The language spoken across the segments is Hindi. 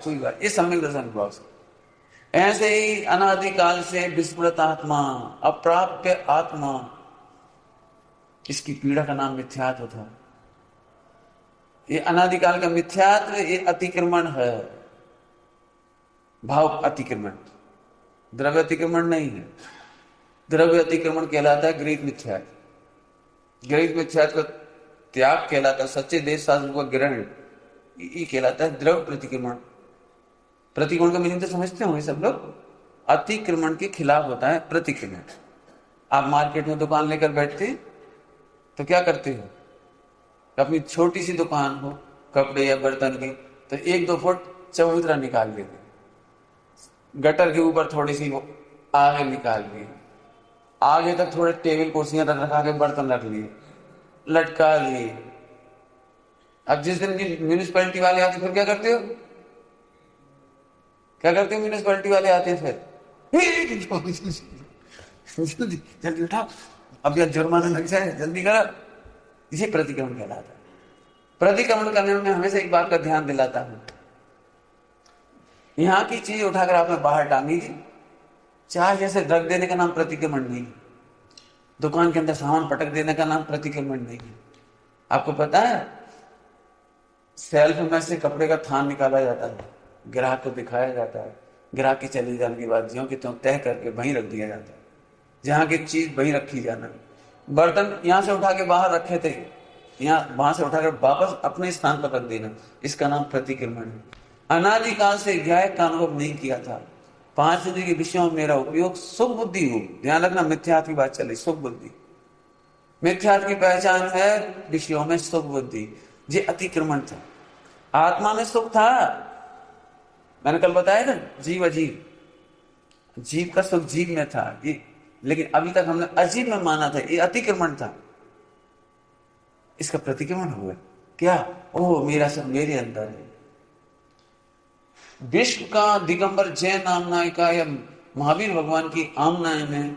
वास्तविक बात, ये सम्यक दर्शन भाव से। ऐसे ही अनादिकाल से विस्मृत आत्मा, अप्राप्य आत्मा, इसकी पीड़ा का नाम मिथ्यात्व था। ये अनादिकाल का मिथ्यात्व, ये अतिक्रमण है, भाव अतिक्रमण, द्रव्य अतिक्रमण नहीं है। द्रव्य अतिक्रमण कहलाता है ग्रीक मिथ्यात्व। ग्रीक मिथ्यात्व का त्याग कहलाता है, सच्चे देश शास्त्र का ग्रहण ये कहलाता है द्रव्य प्रतिक्रमण। प्रतिक्रमण का मीनिंग तो समझते होंगे सब लोग, अतिक्रमण के खिलाफ होता है प्रतिक्रमण। आप मार्केट में दुकान लेकर बैठते तो क्या करते हो, अपनी छोटी सी दुकान हो कपड़े या बर्तन की, तो 1-2 फुट चबूतरा निकाल लेते, गटर के ऊपर थोड़ी सी आगे निकाल लिए, आगे तक थोड़े टेबल कुर्सियां रखा के बर्तन रख लिए, लटका लिए। अब जिस दिन की म्यूनिसिपैलिटी वाले आते फिर क्या करते हो, क्या करते हो, म्यूनिसिपैलिटी वाले आते हैं फिर जल्दी उठाओ, अब यह जुर्माना लग जाए, जल्दी करो। इसे प्रतिक्रमण कहलाता है। प्रतिक्रमण करने में हमेशा एक बात का ध्यान दिलाता हूं, यहां की चीज उठाकर आपने बाहर टांगी थी, चाहे जैसे रख देने का नाम प्रतिक्रमण नहीं है। दुकान के अंदर सामान पटक देने का नाम प्रतिक्रमण नहीं है। आपको पता है सेल्फ में से कपड़े का थान निकाला जाता है, ग्राहक को दिखाया जाता है, ग्राहक के चले जाने के बाद ज्यों कि त्यों तय करके वहीं रख दिया जाता है, जहां की चीज वहीं रखी जाना। बर्तन यहां से उठा के बाहर रखे थे, यहाँ वहां से उठाकर वापस अपने स्थान पर रख देना, इसका नाम प्रतिक्रमण है। अनादिकाल से न्याय का अनुभव नहीं किया था। 5 इंद्रिय के विषयों में मेरा उपयोग सुख बुद्धि हो, ध्यान रखना, मिथ्यात्व की बात चल रही, सुख बुद्धि। मिथ्यात्व की पहचान है विषयों में सुख बुद्धि, ये अतिक्रमण था। आत्मा में सुख था, मैंने कल बताया ना, जीव अजीव, जीव का सुख जीव में था ये, लेकिन अभी तक हमने अजीव में माना था, ये अतिक्रमण था। इसका प्रतिक्रमण हुआ क्या, ओह मेरा सब मेरे अंदर है। विश्व का दिगंबर जैन आमनायिका या महावीर भगवान की आमनाय में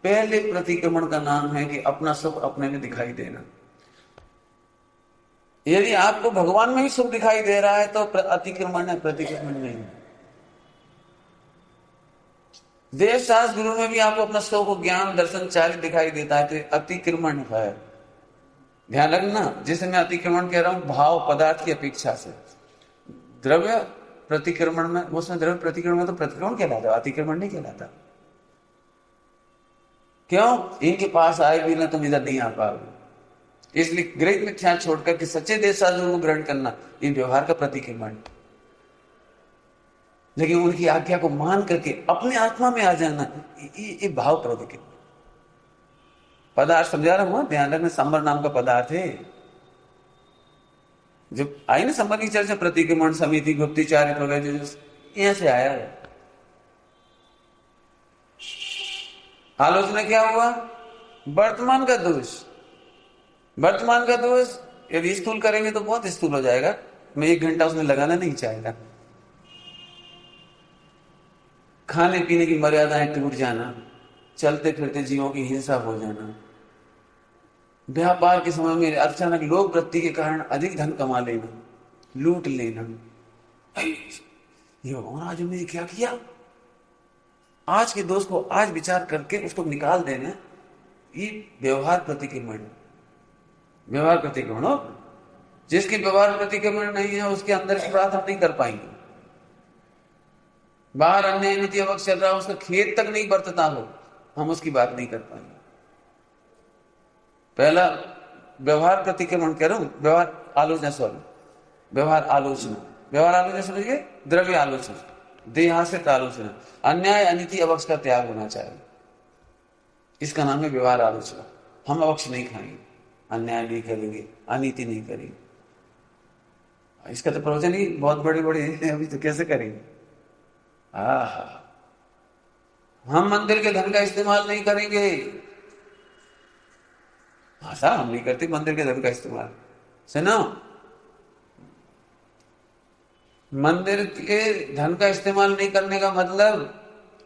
पहले प्रतिक्रमण का नाम है कि अपना सुख अपने में दिखाई देना। यदि आपको भगवान में ही सुख दिखाई दे रहा है तो अतिक्रमण है, प्रतिक्रमण नहीं है। देश शास्त्र गुरु में भी आपको अपना सुख ज्ञान दर्शन चारित्र दिखाई देता है तो अतिक्रमण है। ध्यान रखना, जिसे मैं अतिक्रमण कह रहा हूं भाव पदार्थ की अपेक्षा से, द्रव्य प्रतिक्रमण में, उसमें द्रव्य प्रतिक्रमण में तो प्रतिक्रमण कहलाता, अतिक्रमण नहीं कहलाता। क्यों, इनके पास आए भी ना तुम इधर नहीं आ पाओगे। इसलिए ग्रीक मिथ्या छोड़कर के सच्चे देश शास्त्रों को ग्रहण करना इन व्यवहार का प्रतिक्रमण। लेकिन उनकी आज्ञा को मान करके अपने आत्मा में आ जाना, ये भाव प्रतिक्रमण। पदार्थ समझा रहा हूं, ध्यान रखना, संबर नाम का पदार्थ है। जब आई ना संबर की चर्चा, प्रतिक्रमण समिति गुप्तिचार्य वगैरह, यहां से आया है। आलोचना क्या हुआ, वर्तमान का दोष। वर्तमान का दोष यदि स्थूल करेंगे तो बहुत स्थूल हो जाएगा, मैं 1 घंटा उसमें लगाना नहीं चाहेगा। खाने पीने की मर्यादाएं टूट जाना, चलते फिरते जीवों की हिंसा हो जाना, व्यापार के समय में अचानक लोक वृत्ति के कारण अधिक धन कमा लेना, लूट लेना। ये भगवान आज हमने क्या किया, आज के दोस्त को आज विचार करके उसको निकाल देना, ये व्यवहार प्रतिक्रमण। व्यवहार प्रतिक्रमण हो, जिसके व्यवहार प्रतिक्रमण नहीं है उसके अंदर की बात हम नहीं कर पाएंगे। बाहर अन्य नीति अवक्ष चल रहा है, उसका खेत तक नहीं बरतता हो, हम उसकी बात नहीं कर पाएंगे। पहला व्यवहार प्रतिक्रमण कह रहा हूं, व्यवहार आलोचना, सॉरी व्यवहार आलोचना। व्यवहार आलोचना समझिए, द्रव्य आलोचना, देहासित आलोचना, अन्याय अनिति अवक्ष का त्याग होना चाहिए, इसका नाम है व्यवहार आलोचना। हम अवक्ष नहीं खाएंगे, अन्याय नहीं करेंगे, अनीति नहीं करेंगे। इसका तो प्रवचन ही बहुत बड़े बड़े हैं, अभी तो कैसे करेंगे। हम मंदिर के धन का इस्तेमाल नहीं करेंगे। साहब हम नहीं करते मंदिर के धन का इस्तेमाल। सुनो, मंदिर के धन का इस्तेमाल नहीं करने का मतलब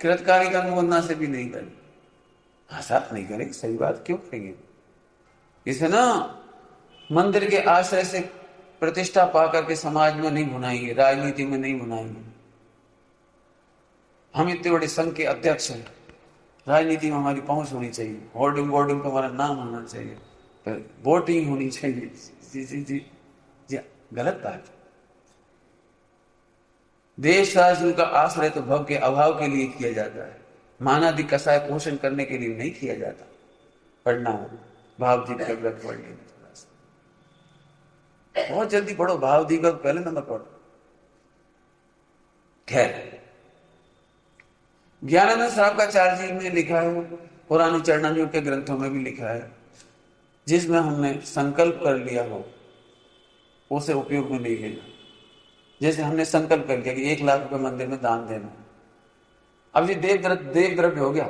कृतकारी कर्म वंदना से भी नहीं करेंगे। साहब नहीं करेंगे, सही बात, क्यों करेंगे। इसे ना मंदिर के आश्रय से प्रतिष्ठा पा करके समाज में नहीं भुनाएंगे, राजनीति में नहीं भुनाएंगे। हम इतने बड़े संघ के अध्यक्ष हैं, राजनीति में हमारी पहुंच होनी चाहिए, होर्डिंग बोर्डिंग पर हमारा नाम होना चाहिए, वोटिंग होनी चाहिए। जी जी जी जी, गलत बात। देश राष्ट्र का आश्रय तो भव के अभाव के लिए किया जाता है, मानादि कसाय पोषण करने के लिए नहीं किया जाता। पढ़ना भाव दीप का ग्रंथ पढ़ लेना, बहुत जल्दी पढ़ो भाव दीप का पहले नंबर पढ़ो। खैर, ज्ञानानंद साहब जी में लिखा है, पुराने चरणानियों के ग्रंथों में भी लिखा है, जिसमें हमने संकल्प कर लिया हो उसे उपयोग में नहीं लेना। जैसे हमने संकल्प कर लिया कि 1 लाख रुपए मंदिर में दान देना, अब ये देव द्रव्य हो गया।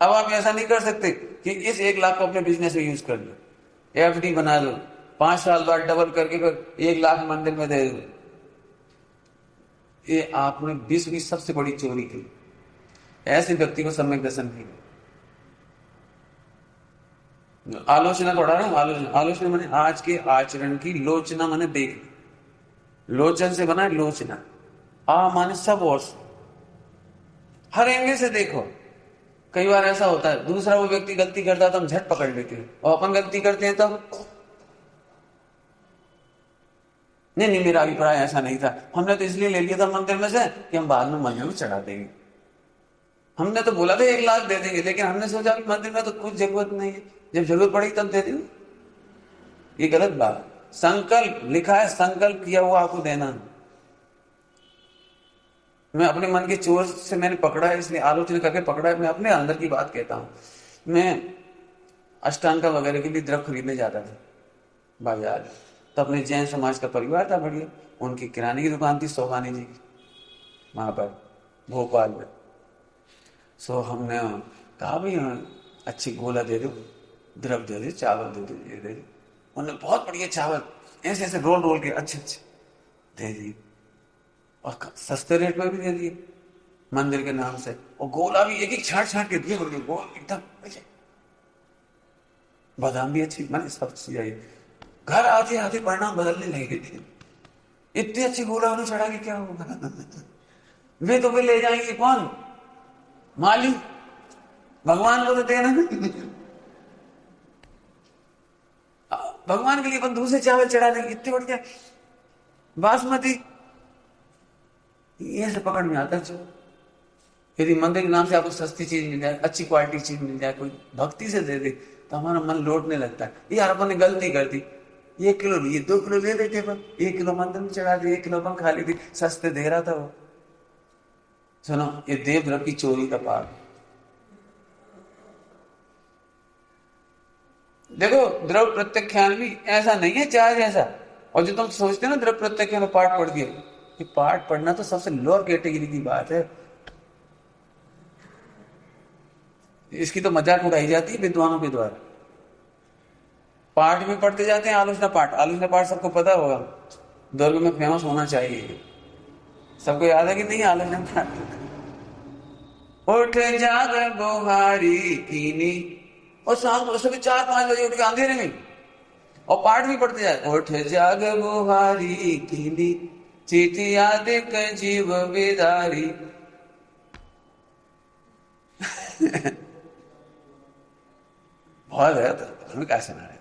अब आप ऐसा नहीं कर सकते कि इस 1 लाख को अपने बिजनेस में यूज कर लो, FD बना लो, 5 साल बाद डबल करके 1 लाख मंदिर में दे दो। ये आपने विश्व की सबसे बड़ी चोरी की। ऐसे व्यक्ति को सम्यक दर्शन की आलोचना पढ़ा रहा हूं। आलोचना माने आज के आचरण की लोचना, माने देख, लोचन से बना है लोचना, माने सब और हर एंगल से देखो। कई बार ऐसा होता है दूसरा वो व्यक्ति गलती करता है तो हम झट पकड़ लेते हैं, और अपन गलती करते हैं तब नहीं मेरा अभिप्राय ऐसा नहीं था, हमने तो इसलिए ले लिया था मंदिर में से कि हम बाद में मंदिर में चढ़ा देंगे। हमने तो बोला था 1 लाख दे देंगे, लेकिन हमने सोचा कि मंदिर में तो कुछ जरूरत नहीं है, जब जरूरत पड़ेगी तब दे देंगे। ये गलत बात। संकल्प लिखा है, संकल्प किया हुआ आपको देना। मैं अपने मन के चोर से मैंने पकड़ा है, इसलिए आलोचना करके पकड़ा है। मैं अपने अंदर की बात कहता हूं। मैं अष्टांगा वगैरह के लिए द्रव्य खरीदने जाता था बाजार, तो अपने जैन समाज का परिवार था बढ़िया, उनकी किराने की दुकान थी सोहानी जी की, वहां पर भोपाल में। सो हमने कहा भाई अच्छी गोला दे दो, द्रव्य दे दो, चावल दे दो, ये दे दो। उन्होंने बहुत बढ़िया चावल ऐसे ऐसे रोल के अच्छे दे दिए, और सस्ते रेट में भी दे दिए मंदिर के नाम से, और गोला भी एक छाट के दिए, गोल एकदम बादाम भी अच्छी, मैंने सब चीज आई। घर आते आते परिणाम बदलने लगे थे। इतनी अच्छी गोला उन्हें चढ़ा के क्या होगा? वे तो वे ले जाएंगे कौन? माली, भगवान को तो देना। भगवान के लिए अपन दूसरे चावल चढ़ा देंगे, इतने बढ़िया बासमती, ये से पकड़ में आता है। यदि मंदिर के नाम से आपको सस्ती चीज मिल जाए, अच्छी क्वालिटी चीज मिल जाए, कोई भक्ति से दे दे, तो हमारा मन लौटने लगता है। यार अपन ने गलती कर दी, 1 किलो लिए 2 किलो ले लेते, पर 1 किलो मंदिर में चढ़ा दी, 1 किलो अपन खा ली थी, सस्ते दे रहा था वो। सुनो, ये देव द्रव्य की चोरी का पाप। देखो, द्रव्य प्रत्याख्यान भी ऐसा नहीं है चाहे जैसा। और जो तुम सोचते हो ना द्रव्य प्रत्याख्यान पाठ पढ़ दिया, ये पाठ पढ़ना तो सबसे लोअर कैटेगरी की बात है। इसकी तो मजाक उड़ाई जाती है विद्वानों के द्वारा। पाठ में पढ़ते जाते हैं आलोचना पाठ सबको पता होगा, दुर्ग में फेमस होना चाहिए। सबको याद है कि नहीं आलोचना पाठ? उठ जाग बोहारी कीनी, और शाम को सुबह 4-5 बजे उठ के अंधेरे में, और पाठ भी पढ़ते जाते। उठ जाग बोहारी कीनी, चिति यादिक जीव विदारी। बहुत है तो क्या सुना रहे।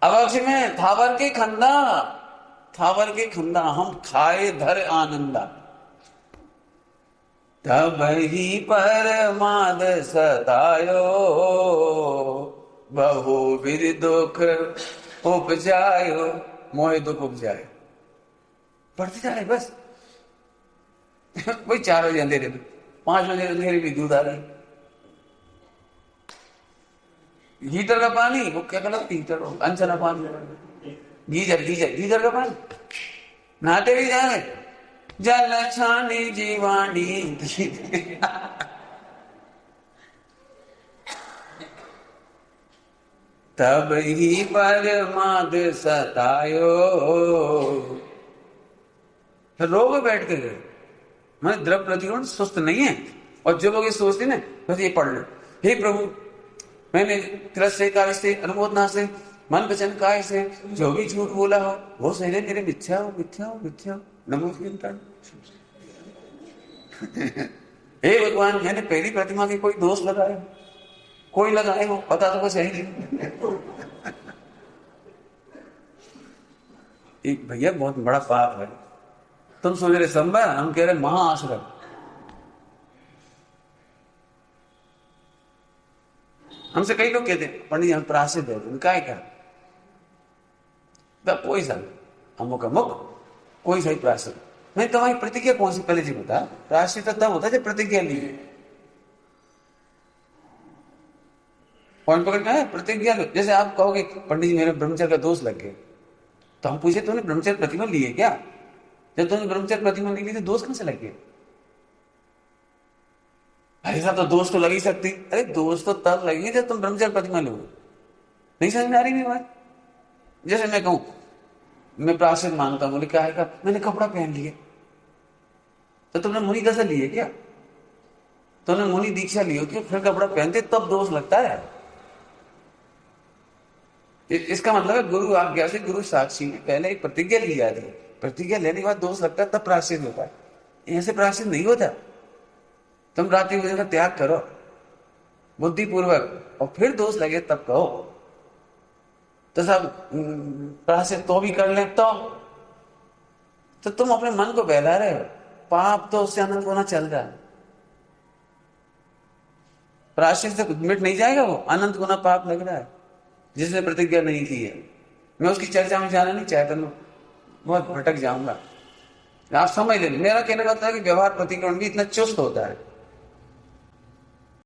अवक्ष में थावर के खंदा हम खाए धर आनंदा, तब ही परमाद सतायो, बहुविध दुख उपजायो, मोहे दुख उपजायो। पढ़ते जा रहे बस। वही 4 बजे अंधेरे में, 5 बजे अंधेरे भी दूध आ रहा है। गीजर का पानी, वो क्या कहना, हीटर अनचना पानी, गीजर का पानी, नहाते भी जा रहे, जल छानी जीवानी। तब ही परमाद सतायो। रोग बैठ के गए, मैं द्रव्य प्रतिकोण सुस्त नहीं है। और जो लोग ये सोचते ना, बस ये पढ़ लो, हे प्रभु मैंने तिरस्से काय से, अनुमोदना से, मन वचन काय से जो भी झूठ बोला हो वो सही मेरे मिथ्या हो, मिथ्या हो, मिथ्या हो। नमो कीर्तन। हे भगवान, मैंने पहली प्रतिमा के कोई दोष लगाए, कोई लगाए हो पता तो कुछ है ही नहीं। एक भैया बहुत बड़ा पाप है। तुम सोच रहे संभव, हम कह रहे महाआश्रय। हमसे कई लोग कहते हैं पंडित हम प्राश्चित है, उनका क्या पोइजन अमुक अमुक कोई सही प्राश्चित। नहीं, तुम्हारी प्रतिज्ञा कौन सी पहले जी बता। प्राश्चित तब होता है जब प्रतिज्ञा ली। पॉइंट पकड़ना है, प्रतिज्ञा लो। जैसे आप कहोगे पंडित जी मेरे ब्रह्मचर्य का दोष लग गया, तो हम पूछे तुमने ब्रह्मचर्य प्रतिमा ली है क्या? जब तुमने ब्रह्मचर्य प्रतिमा नहीं ली तो दोष कहां से लग गया? अरे साहब तो दोष तो लग ही सकती। अरे दोष तो तब लगी जब तुम ब्रह्मचर्य प्रतिमा लो। नहीं समझ में आ रही मेरी बात? जैसे मैं कहूं मैं प्राश्चित मानता हूं, बोले क्या है? मैंने कपड़ा पहन लिया। तो तुमने मुनि दशा ली है क्या? तुमने मुनि दीक्षा ली हो कि फिर कपड़ा पहनते तब दोष लगता है। इसका मतलब है गुरु आज्ञा से, गुरु साक्षी ने पहले एक प्रतिज्ञा ली जाती है, प्रतिज्ञा लेने के बाद दोष लगता है तब प्राश्चित होता है। ऐसे प्राश्चित नहीं होता। तुम रात्रि भोजन का त्याग करो बुद्धिपूर्वक और फिर दोष लगे तब कहो। तो सब प्राश्चित तो भी कर ले तो तुम अपने मन को बहला रहे हो। पाप तो उससे अनंत होना चल रहा है। प्राश्चित से मिट नहीं जाएगा, वो अनंत गुना पाप लग रहा है जिसने प्रतिज्ञा नहीं की है। मैं उसकी चर्चा में जाना नहीं चाहता, मैं बहुत भटक जाऊंगा। आप समझ लेंगे। मेरा कहने का मतलब है कि व्यवहार प्रतिक्रमण भी इतना चुस्त होता है।